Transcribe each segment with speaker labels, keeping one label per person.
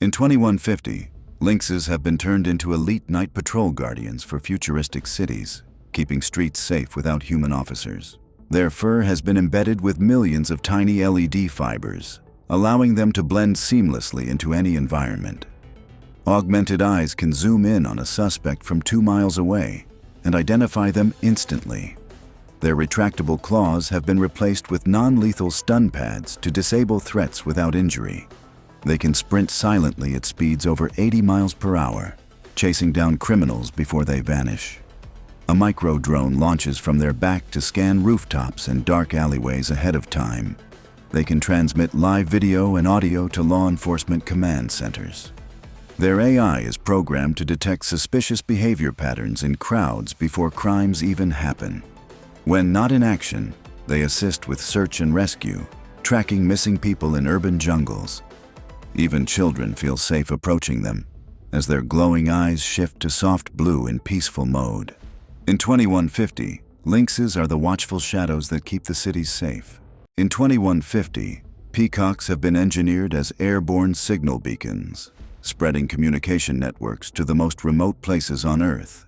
Speaker 1: In 2150, Lynxes have been turned into elite night patrol guardians for futuristic cities, keeping streets safe without human officers. Their fur has been embedded with millions of tiny LED fibers, allowing them to blend seamlessly into any environment. Augmented eyes can zoom in on a suspect from 2 miles away and identify them instantly. Their retractable claws have been replaced with non-lethal stun pads to disable threats without injury. They can sprint silently at speeds over 80 miles per hour, chasing down criminals before they vanish. A micro-drone launches from their back to scan rooftops and dark alleyways ahead of time. They can transmit live video and audio to law enforcement command centers. Their AI is programmed to detect suspicious behavior patterns in crowds before crimes even happen. When not in action, they assist with search and rescue, tracking missing people in urban jungles. Even children feel safe approaching them, as their glowing eyes shift to soft blue in peaceful mode. In 2150, lynxes are the watchful shadows that keep the cities safe. In 2150, peacocks have been engineered as airborne signal beacons, spreading communication networks to the most remote places on Earth.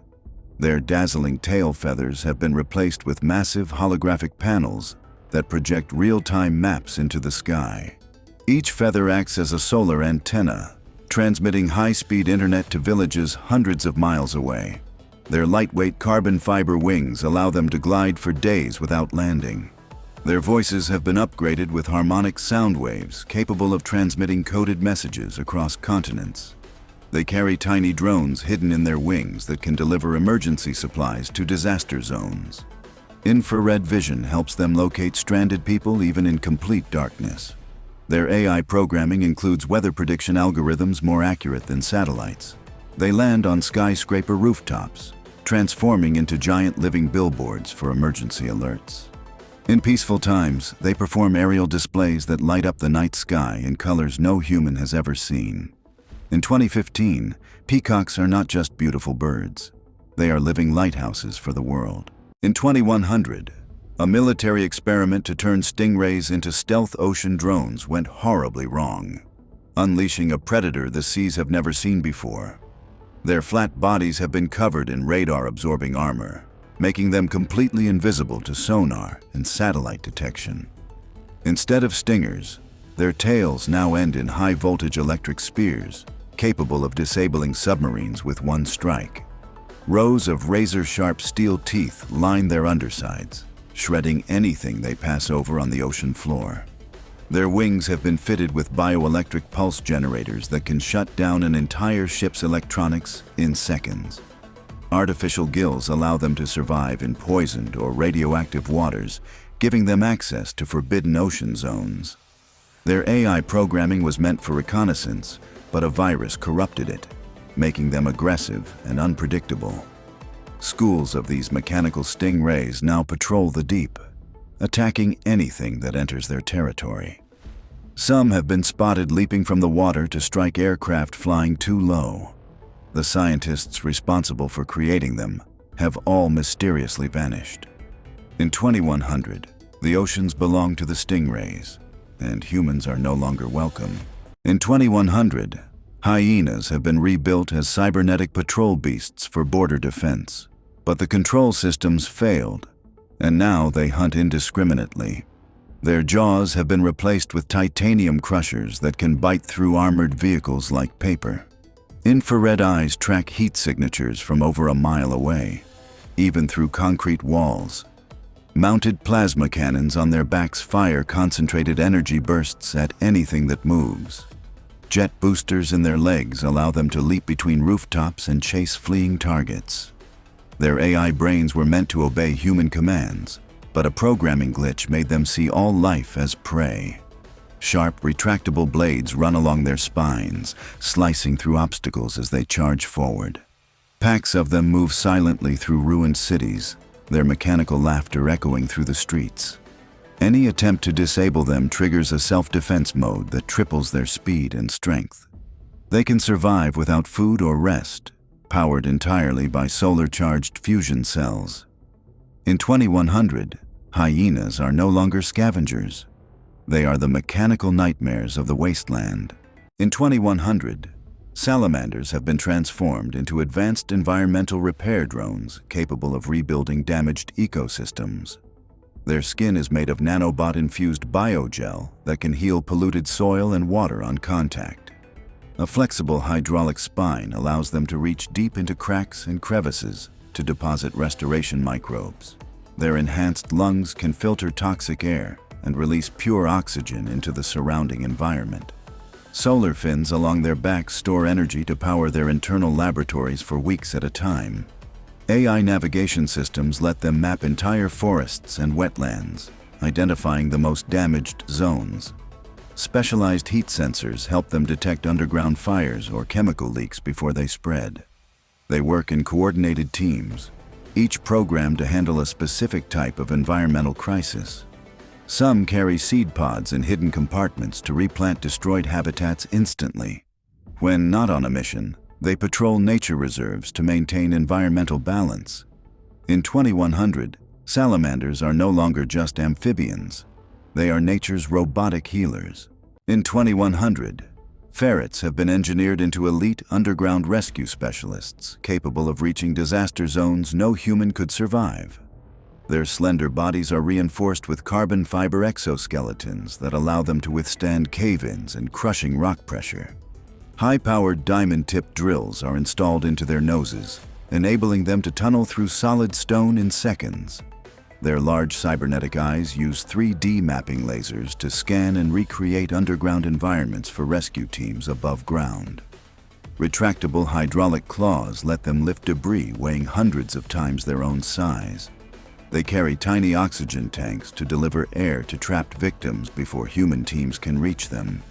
Speaker 1: Their dazzling tail feathers have been replaced with massive holographic panels that project real-time maps into the sky. Each feather acts as a solar antenna, transmitting high-speed internet to villages hundreds of miles away. Their lightweight carbon fiber wings allow them to glide for days without landing. Their voices have been upgraded with harmonic sound waves capable of transmitting coded messages across continents. They carry tiny drones hidden in their wings that can deliver emergency supplies to disaster zones. Infrared vision helps them locate stranded people even in complete darkness. Their AI programming includes weather prediction algorithms more accurate than satellites. They land on skyscraper rooftops, transforming into giant living billboards for emergency alerts. In peaceful times, they perform aerial displays that light up the night sky in colors no human has ever seen. In 2015, peacocks are not just beautiful birds. They are living lighthouses for the world. In 2100, a military experiment to turn stingrays into stealth ocean drones went horribly wrong, unleashing a predator the seas have never seen before. Their flat bodies have been covered in radar-absorbing armor, making them completely invisible to sonar and satellite detection. Instead of stingers, their tails now end in high-voltage electric spears, capable of disabling submarines with one strike. Rows of razor-sharp steel teeth line their undersides, shredding anything they pass over on the ocean floor. Their wings have been fitted with bioelectric pulse generators that can shut down an entire ship's electronics in seconds. Artificial gills allow them to survive in poisoned or radioactive waters, giving them access to forbidden ocean zones. Their AI programming was meant for reconnaissance, but a virus corrupted it, making them aggressive and unpredictable. Schools of these mechanical stingrays now patrol the deep, attacking anything that enters their territory. Some have been spotted leaping from the water to strike aircraft flying too low. The scientists responsible for creating them have all mysteriously vanished. In 2100, the oceans belong to the stingrays, and humans are no longer welcome. In 2100, hyenas have been rebuilt as cybernetic patrol beasts for border defense, but the control systems failed, and now they hunt indiscriminately. Their jaws have been replaced with titanium crushers that can bite through armored vehicles like paper. Infrared eyes track heat signatures from over a mile away, even through concrete walls. Mounted plasma cannons on their backs fire concentrated energy bursts at anything that moves. Jet boosters in their legs allow them to leap between rooftops and chase fleeing targets. Their AI brains were meant to obey human commands, but a programming glitch made them see all life as prey. Sharp, retractable blades run along their spines, slicing through obstacles as they charge forward. Packs of them move silently through ruined cities, their mechanical laughter echoing through the streets. Any attempt to disable them triggers a self-defense mode that triples their speed and strength. They can survive without food or rest, powered entirely by solar-charged fusion cells. In 2100, hyenas are no longer scavengers. They are the mechanical nightmares of the wasteland. In 2100, salamanders have been transformed into advanced environmental repair drones capable of rebuilding damaged ecosystems. Their skin is made of nanobot-infused biogel that can heal polluted soil and water on contact. A flexible hydraulic spine allows them to reach deep into cracks and crevices to deposit restoration microbes. Their enhanced lungs can filter toxic air and release pure oxygen into the surrounding environment. Solar fins along their backs store energy to power their internal laboratories for weeks at a time. AI navigation systems let them map entire forests and wetlands, identifying the most damaged zones. Specialized heat sensors help them detect underground fires or chemical leaks before they spread. They work in coordinated teams, each programmed to handle a specific type of environmental crisis. Some carry seed pods in hidden compartments to replant destroyed habitats instantly. When not on a mission, they patrol nature reserves to maintain environmental balance. In 2100, salamanders are no longer just amphibians. They are nature's robotic healers. In 2100, ferrets have been engineered into elite underground rescue specialists capable of reaching disaster zones no human could survive. Their slender bodies are reinforced with carbon fiber exoskeletons that allow them to withstand cave-ins and crushing rock pressure. High-powered diamond-tipped drills are installed into their noses, enabling them to tunnel through solid stone in seconds. Their large cybernetic eyes use 3D mapping lasers to scan and recreate underground environments for rescue teams above ground. Retractable hydraulic claws let them lift debris weighing hundreds of times their own size. They carry tiny oxygen tanks to deliver air to trapped victims before human teams can reach them.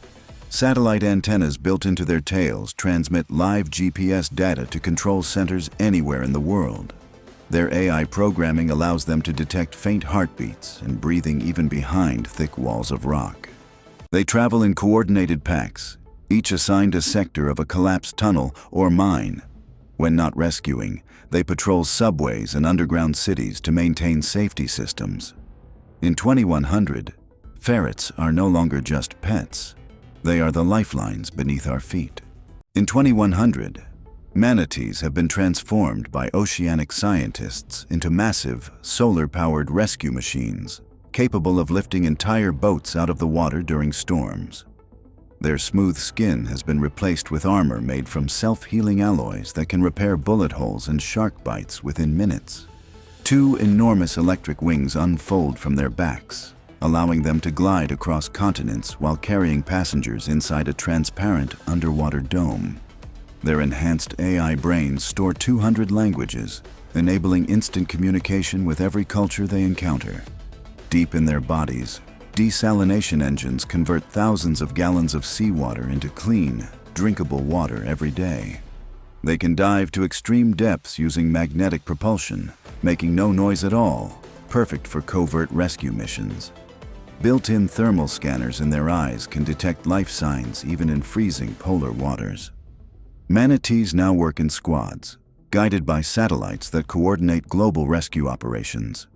Speaker 1: Satellite antennas built into their tails transmit live GPS data to control centers anywhere in the world. Their AI programming allows them to detect faint heartbeats and breathing even behind thick walls of rock. They travel in coordinated packs, each assigned a sector of a collapsed tunnel or mine. When not rescuing, they patrol subways and underground cities to maintain safety systems. In 2100, ferrets are no longer just pets. They are the lifelines beneath our feet. In 2100, manatees have been transformed by oceanic scientists into massive, solar-powered rescue machines, capable of lifting entire boats out of the water during storms. Their smooth skin has been replaced with armor made from self-healing alloys that can repair bullet holes and shark bites within minutes. Two enormous electric wings unfold from their backs, allowing them to glide across continents while carrying passengers inside a transparent underwater dome. Their enhanced AI brains store 200 languages, enabling instant communication with every culture they encounter. Deep in their bodies, desalination engines convert thousands of gallons of seawater into clean, drinkable water every day. They can dive to extreme depths using magnetic propulsion, making no noise at all, perfect for covert rescue missions. Built-in thermal scanners in their eyes can detect life signs even in freezing polar waters. Manatees now work in squads, guided by satellites that coordinate global rescue operations.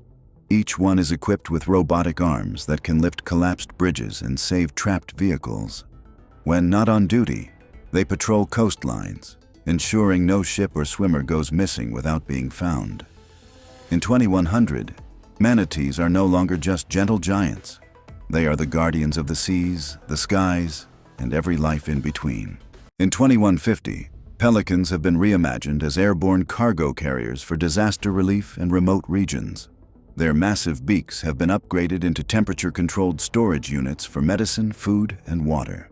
Speaker 1: Each one is equipped with robotic arms that can lift collapsed bridges and save trapped vehicles. When not on duty, they patrol coastlines, ensuring no ship or swimmer goes missing without being found. In 2100, manatees are no longer just gentle giants. They are the guardians of the seas, the skies, and every life in between. In 2150, pelicans have been reimagined as airborne cargo carriers for disaster relief and remote regions. Their massive beaks have been upgraded into temperature-controlled storage units for medicine, food, and water.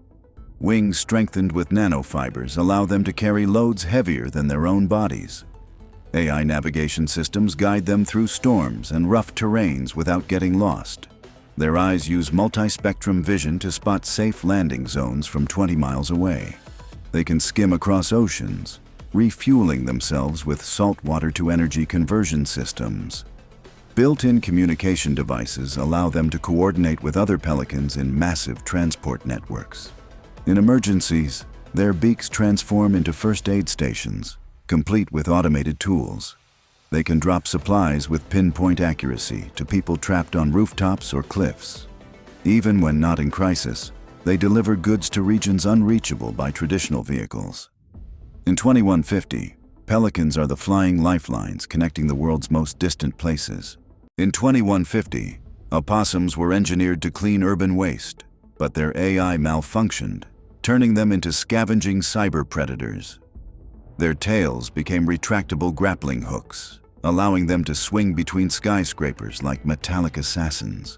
Speaker 1: Wings strengthened with nanofibers allow them to carry loads heavier than their own bodies. AI navigation systems guide them through storms and rough terrains without getting lost. Their eyes use multi-spectrum vision to spot safe landing zones from 20 miles away. They can skim across oceans, refueling themselves with saltwater-to-energy conversion systems. Built-in communication devices allow them to coordinate with other pelicans in massive transport networks. In emergencies, their beaks transform into first aid stations, complete with automated tools. They can drop supplies with pinpoint accuracy to people trapped on rooftops or cliffs. Even when not in crisis, They deliver goods to regions unreachable by traditional vehicles. In 2150, pelicans are the flying lifelines connecting the world's most distant places. In 2150, opossums were engineered to clean urban waste, but their AI malfunctioned, turning them into scavenging cyber predators. Their tails became retractable grappling hooks, allowing them to swing between skyscrapers like metallic assassins.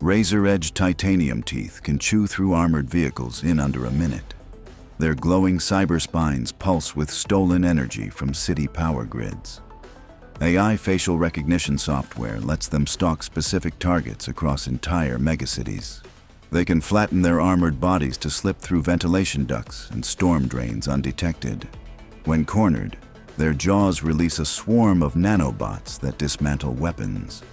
Speaker 1: Razor-edged titanium teeth can chew through armored vehicles in under a minute. Their glowing cyber spines pulse with stolen energy from city power grids. AI facial recognition software lets them stalk specific targets across entire megacities. They can flatten their armored bodies to slip through ventilation ducts and storm drains undetected. When cornered, their jaws release a swarm of nanobots that dismantle weapons.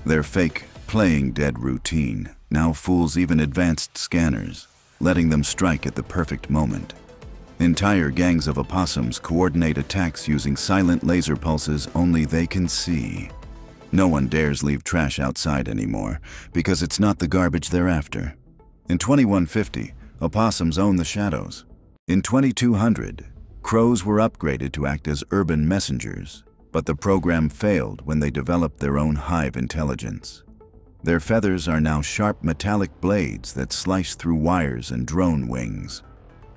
Speaker 1: Their fake, playing dead routine now fools even advanced scanners, letting them strike at the perfect moment. Entire gangs of opossums coordinate attacks using silent laser pulses only they can see. No one dares leave trash outside anymore, because it's not the garbage they're after. In 2150, opossums own the shadows. In 2200, crows were upgraded to act as urban messengers, but the program failed when they developed their own hive intelligence. Their feathers are now sharp metallic blades that slice through wires and drone wings.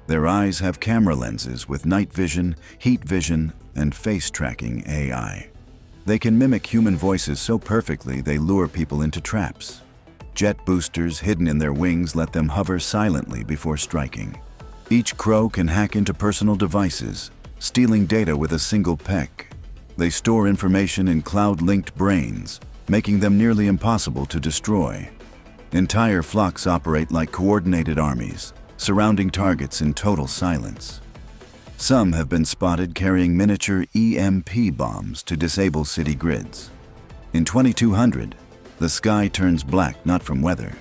Speaker 1: Their eyes have camera lenses with night vision, heat vision, and face tracking AI. They can mimic human voices so perfectly they lure people into traps. Jet boosters hidden in their wings let them hover silently before striking. Each crow can hack into personal devices, stealing data with a single peck. They store information in cloud-linked brains, making them nearly impossible to destroy. Entire flocks operate like coordinated armies, surrounding targets in total silence. Some have been spotted carrying miniature EMP bombs to disable city grids. In 2200, the sky turns black not from weather,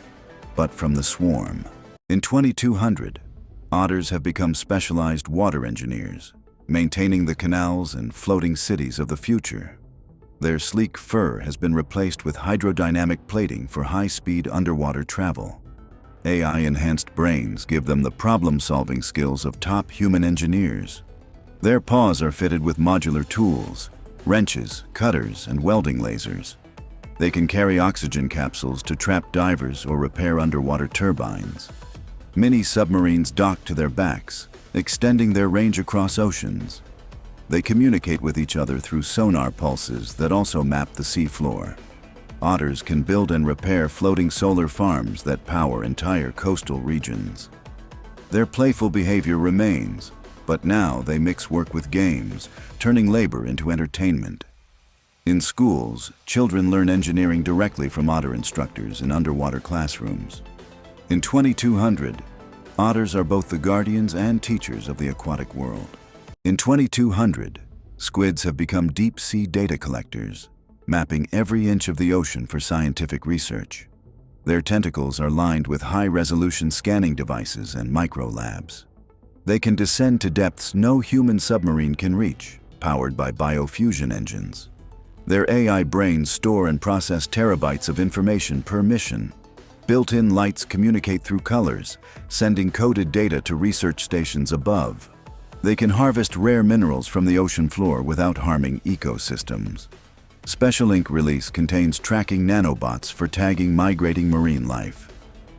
Speaker 1: but from the swarm. In 2200, otters have become specialized water engineers, maintaining the canals and floating cities of the future. Their sleek fur has been replaced with hydrodynamic plating for high-speed underwater travel. AI-enhanced brains give them the problem-solving skills of top human engineers. Their paws are fitted with modular tools, wrenches, cutters, and welding lasers. They can carry oxygen capsules to trap divers or repair underwater turbines. Mini submarines dock to their backs, extending their range across oceans. They communicate with each other through sonar pulses that also map the seafloor. Otters can build and repair floating solar farms that power entire coastal regions. Their playful behavior remains, but now they mix work with games, turning labor into entertainment. In schools, children learn engineering directly from otter instructors in underwater classrooms. In 2200, otters are both the guardians and teachers of the aquatic world. In 2200, squids have become deep-sea data collectors, mapping every inch of the ocean for scientific research. Their tentacles are lined with high-resolution scanning devices and microlabs. They can descend to depths no human submarine can reach, powered by biofusion engines. Their AI brains store and process terabytes of information per mission. Built-in lights communicate through colors, sending coded data to research stations above. They can harvest rare minerals from the ocean floor without harming ecosystems. Special Ink release contains tracking nanobots for tagging migrating marine life.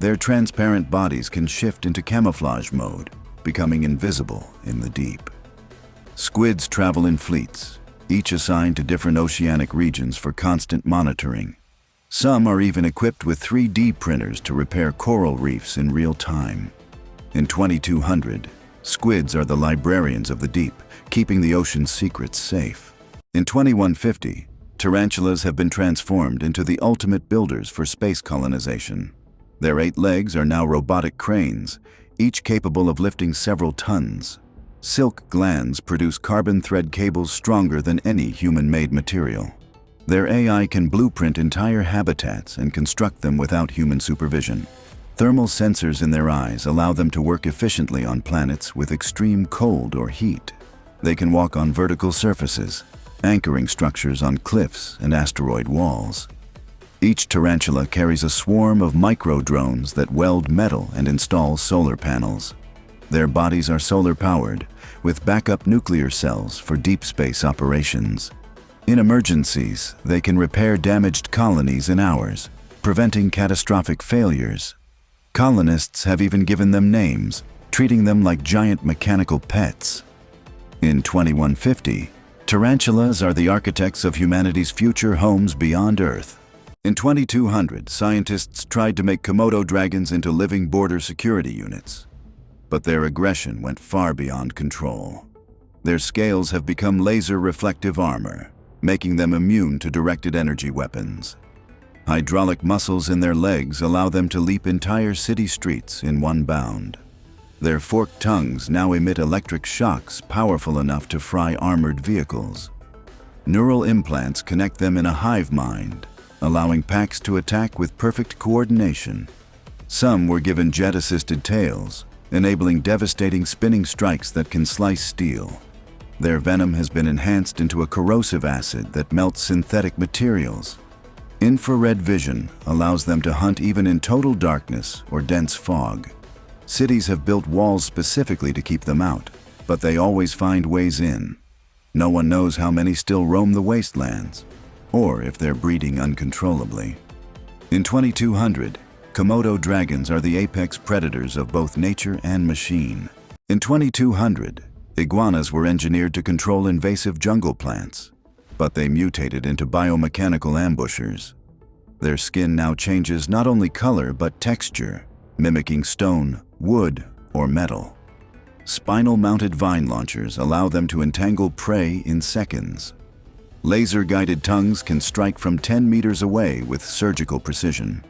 Speaker 1: Their transparent bodies can shift into camouflage mode, becoming invisible in the deep. Squids travel in fleets, each assigned to different oceanic regions for constant monitoring. Some are even equipped with 3D printers to repair coral reefs in real time. In 2200, squids are the librarians of the deep, keeping the ocean's secrets safe. In 2150, tarantulas have been transformed into the ultimate builders for space colonization. Their 8 legs are now robotic cranes, each capable of lifting several tons. Silk glands produce carbon thread cables stronger than any human-made material. Their AI can blueprint entire habitats and construct them without human supervision. Thermal sensors in their eyes allow them to work efficiently on planets with extreme cold or heat. They can walk on vertical surfaces, anchoring structures on cliffs and asteroid walls. Each tarantula carries a swarm of micro-drones that weld metal and install solar panels. Their bodies are solar-powered, with backup nuclear cells for deep space operations. In emergencies, they can repair damaged colonies in hours, preventing catastrophic failures. Colonists have even given them names, treating them like giant mechanical pets. In 2150, tarantulas are the architects of humanity's future homes beyond Earth. In 2200, scientists tried to make Komodo dragons into living border security units. But their aggression went far beyond control. Their scales have become laser-reflective armor, making them immune to directed energy weapons. Hydraulic muscles in their legs allow them to leap entire city streets in one bound. Their forked tongues now emit electric shocks powerful enough to fry armored vehicles. Neural implants connect them in a hive mind, allowing packs to attack with perfect coordination. Some were given jet-assisted tails, enabling devastating spinning strikes that can slice steel. Their venom has been enhanced into a corrosive acid that melts synthetic materials. Infrared vision allows them to hunt even in total darkness or dense fog. Cities have built walls specifically to keep them out, but they always find ways in. No one knows how many still roam the wastelands, or if they're breeding uncontrollably. In 2200, Komodo dragons are the apex predators of both nature and machine. In 2200, iguanas were engineered to control invasive jungle plants, but they mutated into biomechanical ambushers. Their skin now changes not only color but texture, mimicking stone, wood, or metal. Spinal-mounted vine launchers allow them to entangle prey in seconds. Laser-guided tongues can strike from 10 meters away with surgical precision.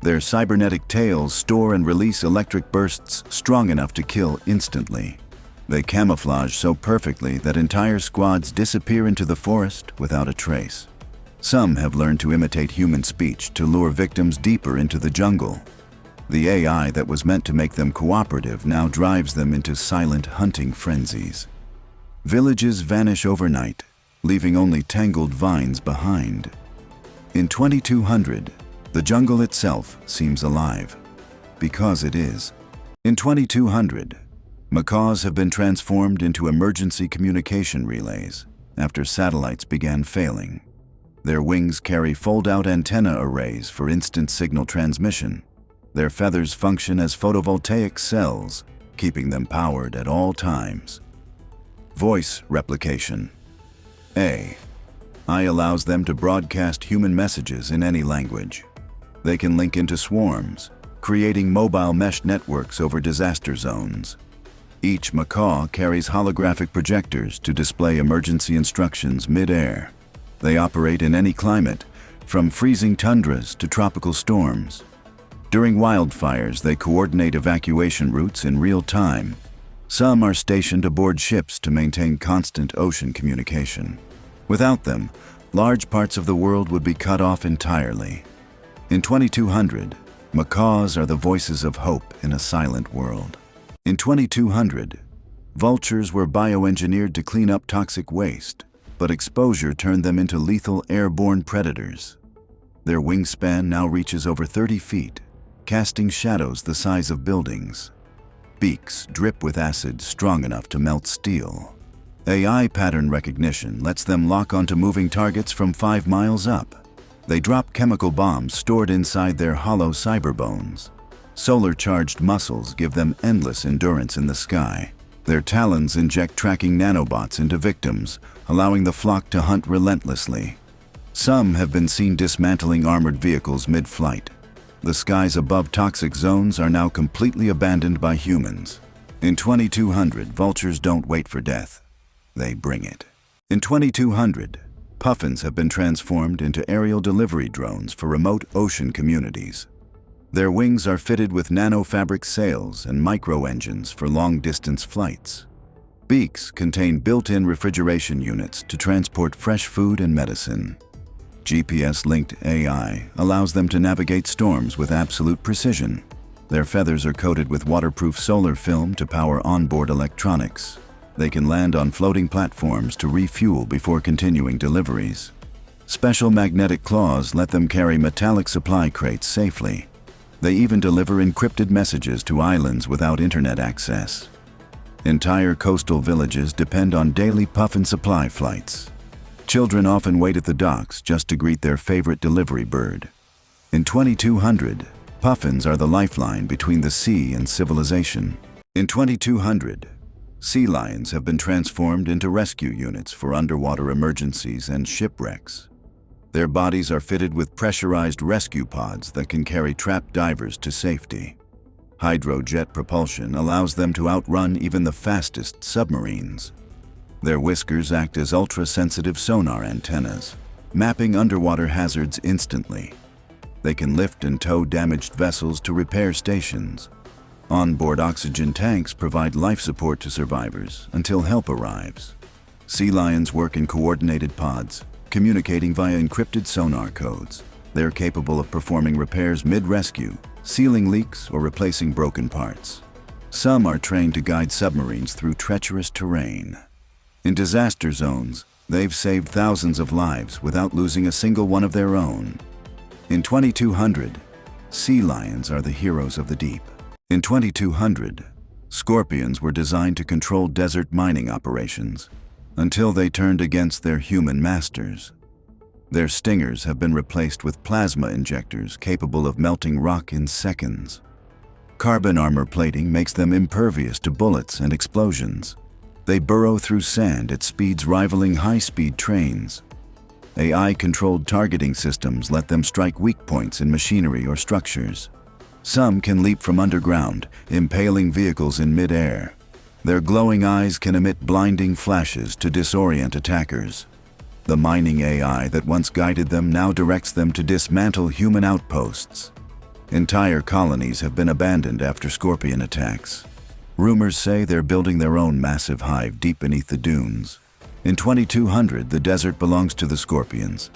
Speaker 1: Their cybernetic tails store and release electric bursts strong enough to kill instantly. They camouflage so perfectly that entire squads disappear into the forest without a trace. Some have learned to imitate human speech to lure victims deeper into the jungle. The AI that was meant to make them cooperative now drives them into silent hunting frenzies. Villages vanish overnight, leaving only tangled vines behind. In 2200, the jungle itself seems alive, because it is. In 2200, macaws have been transformed into emergency communication relays after satellites began failing. Their wings carry fold-out antenna arrays for instant signal transmission. Their feathers function as photovoltaic cells, keeping them powered at all times. Voice replication. AI allows them to broadcast human messages in any language. They can link into swarms, creating mobile mesh networks over disaster zones. Each macaw carries holographic projectors to display emergency instructions mid-air. They operate in any climate, from freezing tundras to tropical storms. During wildfires, they coordinate evacuation routes in real time. Some are stationed aboard ships to maintain constant ocean communication. Without them, large parts of the world would be cut off entirely. In 2200, macaws are the voices of hope in a silent world. In 2200, vultures were bioengineered to clean up toxic waste, but exposure turned them into lethal airborne predators. Their wingspan now reaches over 30 feet, casting shadows the size of buildings. Beaks drip with acid strong enough to melt steel. AI pattern recognition lets them lock onto moving targets from 5 miles up. They drop chemical bombs stored inside their hollow cyberbones. Solar-charged muscles give them endless endurance in the sky. Their talons inject tracking nanobots into victims, allowing the flock to hunt relentlessly. Some have been seen dismantling armored vehicles mid-flight. The skies above toxic zones are now completely abandoned by humans. In 2200, vultures don't wait for death. They bring it. In 2200, puffins have been transformed into aerial delivery drones for remote ocean communities. Their wings are fitted with nanofabric sails and micro-engines for long-distance flights. Beaks contain built-in refrigeration units to transport fresh food and medicine. GPS-linked AI allows them to navigate storms with absolute precision. Their feathers are coated with waterproof solar film to power onboard electronics. They can land on floating platforms to refuel before continuing deliveries. Special magnetic claws let them carry metallic supply crates safely. They even deliver encrypted messages to islands without internet access. Entire coastal villages depend on daily puffin supply flights. Children often wait at the docks just to greet their favorite delivery bird. In 2200, puffins are the lifeline between the sea and civilization. In 2200, sea lions have been transformed into rescue units for underwater emergencies and shipwrecks. Their bodies are fitted with pressurized rescue pods that can carry trapped divers to safety. Hydrojet propulsion allows them to outrun even the fastest submarines. Their whiskers act as ultra-sensitive sonar antennas, mapping underwater hazards instantly. They can lift and tow damaged vessels to repair stations. Onboard oxygen tanks provide life support to survivors until help arrives. Sea lions work in coordinated pods, communicating via encrypted sonar codes. They're capable of performing repairs mid-rescue, sealing leaks or replacing broken parts. Some are trained to guide submarines through treacherous terrain. In disaster zones, they've saved thousands of lives without losing a single one of their own. In 2200, sea lions are the heroes of the deep. In 2200, scorpions were designed to control desert mining operations until they turned against their human masters. Their stingers have been replaced with plasma injectors capable of melting rock in seconds. Carbon armor plating makes them impervious to bullets and explosions. They burrow through sand at speeds rivaling high-speed trains. AI-controlled targeting systems let them strike weak points in machinery or structures. Some can leap from underground, impaling vehicles in mid-air. Their glowing eyes can emit blinding flashes to disorient attackers. The mining AI that once guided them now directs them to dismantle human outposts. Entire colonies have been abandoned after scorpion attacks. Rumors say they're building their own massive hive deep beneath the dunes. In 2200, the desert belongs to the scorpions,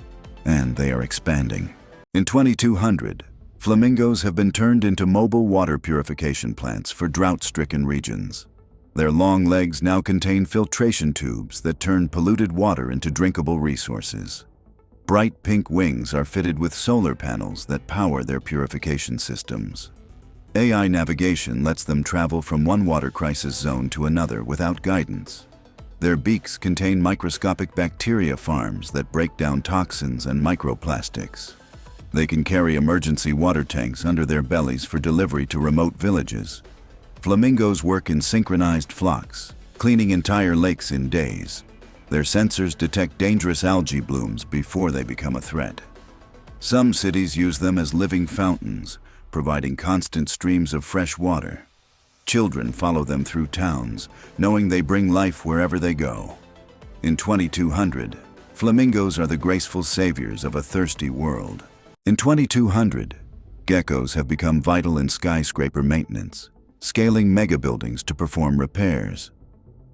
Speaker 1: and they are expanding. In 2200, flamingos have been turned into mobile water purification plants for drought-stricken regions. Their long legs now contain filtration tubes that turn polluted water into drinkable resources. Bright pink wings are fitted with solar panels that power their purification systems. AI navigation lets them travel from one water crisis zone to another without guidance. Their beaks contain microscopic bacteria farms that break down toxins and microplastics. They can carry emergency water tanks under their bellies for delivery to remote villages. Flamingos work in synchronized flocks, cleaning entire lakes in days. Their sensors detect dangerous algae blooms before they become a threat. Some cities use them as living fountains, providing constant streams of fresh water. Children follow them through towns, knowing they bring life wherever they go. In 2200, flamingos are the graceful saviors of a thirsty world. In 2200, geckos have become vital in skyscraper maintenance, scaling megabuildings to perform repairs.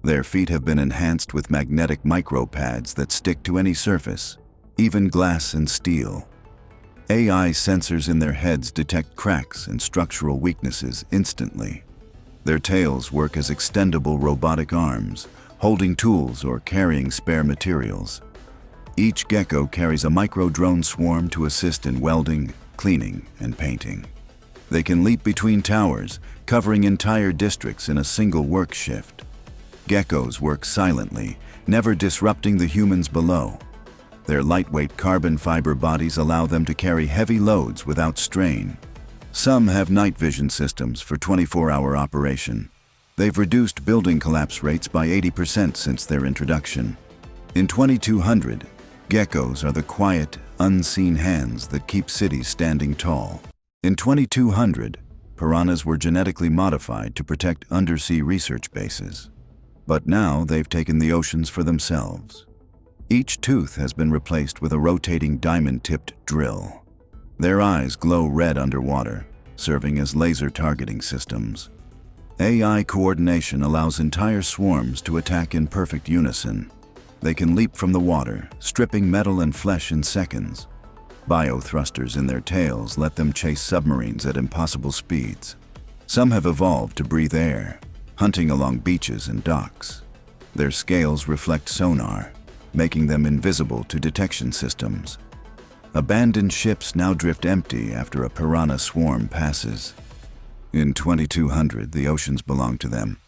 Speaker 1: Their feet have been enhanced with magnetic micropads that stick to any surface, even glass and steel. AI sensors in their heads detect cracks and structural weaknesses instantly. Their tails work as extendable robotic arms, holding tools or carrying spare materials. Each gecko carries a micro-drone swarm to assist in welding, cleaning, and painting. They can leap between towers, covering entire districts in a single work shift. Geckos work silently, never disrupting the humans below. Their lightweight carbon fiber bodies allow them to carry heavy loads without strain. Some have night vision systems for 24-hour operation. They've reduced building collapse rates by 80% since their introduction. In 2200, geckos are the quiet, unseen hands that keep cities standing tall. In 2200, piranhas were genetically modified to protect undersea research bases. But now they've taken the oceans for themselves. Each tooth has been replaced with a rotating diamond-tipped drill. Their eyes glow red underwater, serving as laser targeting systems. AI coordination allows entire swarms to attack in perfect unison. They can leap from the water, stripping metal and flesh in seconds. Biothrusters in their tails let them chase submarines at impossible speeds. Some have evolved to breathe air, hunting along beaches and docks. Their scales reflect sonar, making them invisible to detection systems. Abandoned ships now drift empty after a piranha swarm passes. In 2200, the oceans belong to them,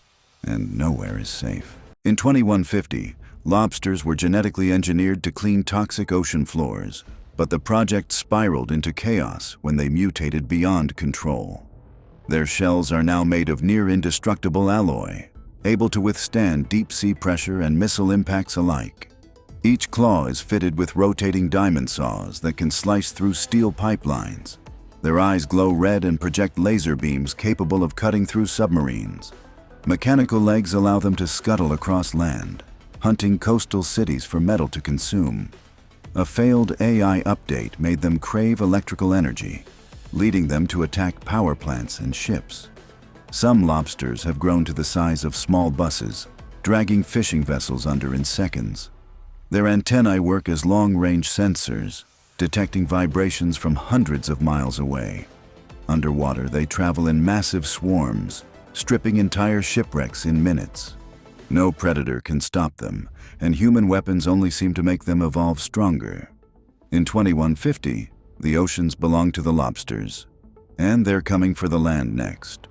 Speaker 1: and nowhere is safe. In 2150, lobsters were genetically engineered to clean toxic ocean floors, but the project spiraled into chaos when they mutated beyond control. Their shells are now made of near-indestructible alloy, able to withstand deep-sea pressure and missile impacts alike. Each claw is fitted with rotating diamond saws that can slice through steel pipelines. Their eyes glow red and project laser beams capable of cutting through submarines. Mechanical legs allow them to scuttle across land, hunting coastal cities for metal to consume. A failed AI update made them crave electrical energy, leading them to attack power plants and ships. Some lobsters have grown to the size of small buses, dragging fishing vessels under in seconds. Their antennae work as long-range sensors, detecting vibrations from hundreds of miles away. Underwater, they travel in massive swarms, stripping entire shipwrecks in minutes. No predator can stop them, and human weapons only seem to make them evolve stronger. In 2150, the oceans belong to the lobsters, and they're coming for the land next.